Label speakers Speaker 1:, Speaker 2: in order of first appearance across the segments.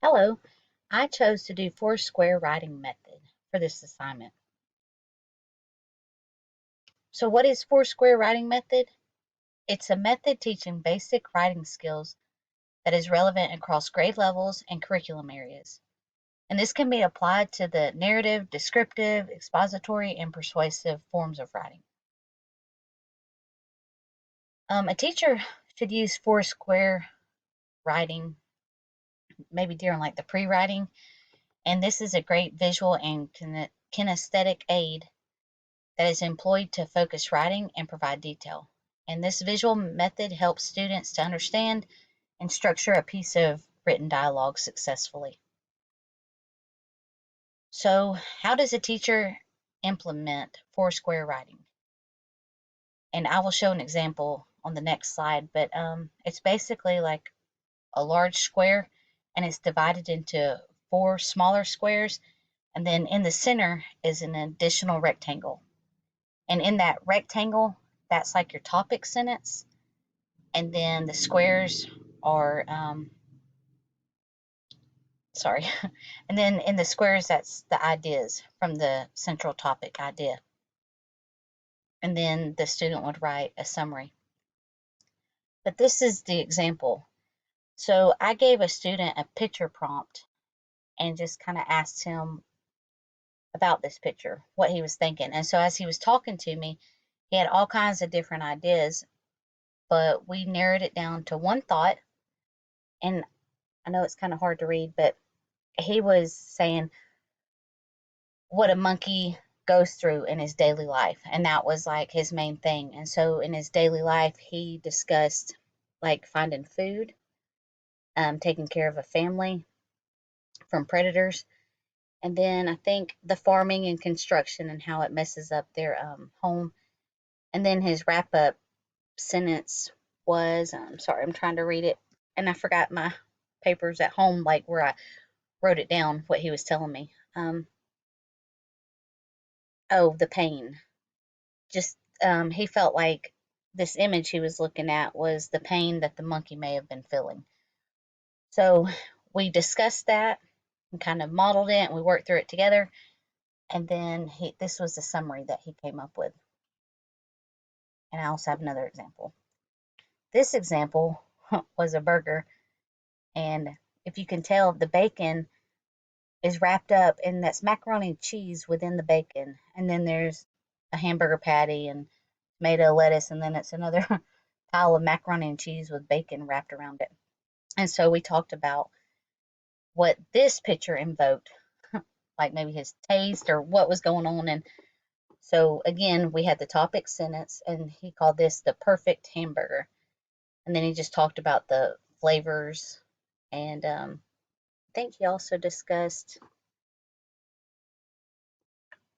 Speaker 1: Hello, I chose to do Foursquare writing method for this assignment. So what is Foursquare writing method? It's a method teaching basic writing skills that is relevant across grade levels and curriculum areas. And this can be applied to the narrative, descriptive, expository, and persuasive forms of writing. A teacher should use Foursquare writing maybe during like the pre-writing, and this is a great visual and kinesthetic aid that is employed to focus writing and provide detail. And this visual method helps students to understand and structure a piece of written dialogue successfully. So, how does a teacher implement Foursquare writing? And I will show an example on the next slide, but it's basically like a large square and it's divided into four smaller squares, and then in the center is an additional rectangle. And in that rectangle, that's like your topic sentence. And then the squares are, sorry, and then in the squares, that's the ideas from the central topic idea. And then the student would write a summary. But this is the example. So I gave a student a picture prompt and just kind of asked him about this picture, what he was thinking. And so as he was talking to me, he had all kinds of different ideas, but we narrowed it down to one thought. And I know it's kind of hard to read, but he was saying what a monkey goes through in his daily life, and that was like his main thing. And so in his daily life, he discussed like finding food, taking care of a family from predators, and then I think the farming and construction and how it messes up their home. And then his wrap up sentence was, I'm sorry, I'm trying to read it, and I forgot my papers at home, like where I wrote it down, what he was telling me. Oh, the pain. Just he felt like this image he was looking at was the pain that the monkey may have been feeling. So we discussed that and kind of modeled it, and we worked through it together. And then this was the summary that he came up with. And I also have another example. This example was a burger, and if you can tell, the bacon is wrapped up, and that's macaroni and cheese within the bacon. And then there's a hamburger patty and tomato, lettuce, and then it's another pile of macaroni and cheese with bacon wrapped around it. And so we talked about what this picture invoked, like maybe his taste or what was going on. And so again, we had the topic sentence, and he called this the perfect hamburger. And then he just talked about the flavors, and I think he also discussed.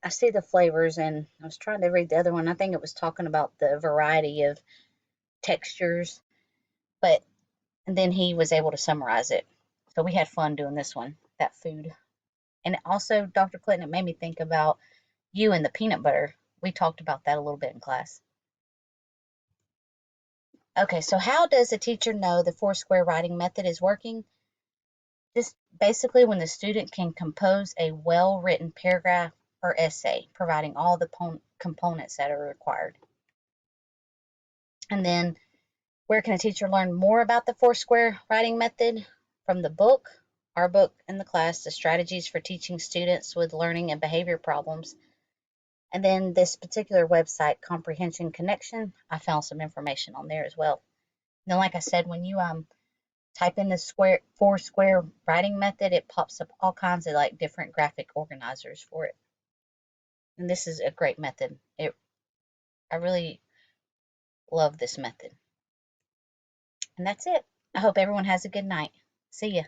Speaker 1: I see the flavors, and I was trying to read the other one. I think it was talking about the variety of textures, but and then he was able to summarize it. So we had fun doing this one, that food. And also, Dr. Clinton, it made me think about you and the peanut butter. We talked about that a little bit in class. Okay, so how does a teacher know the Foursquare writing method is working? Just basically when the student can compose a well-written paragraph or essay, providing all the components that are required. And then where can a teacher learn more about the Foursquare writing method? From the book, our book in the class, The Strategies for Teaching Students with Learning and Behavior Problems. And then this particular website, Comprehension Connection, I found some information on there as well. And then, like I said, when you type in the Foursquare writing method, it pops up all kinds of like different graphic organizers for it. And this is a great method. I really love this method. And that's it. I hope everyone has a good night. See ya.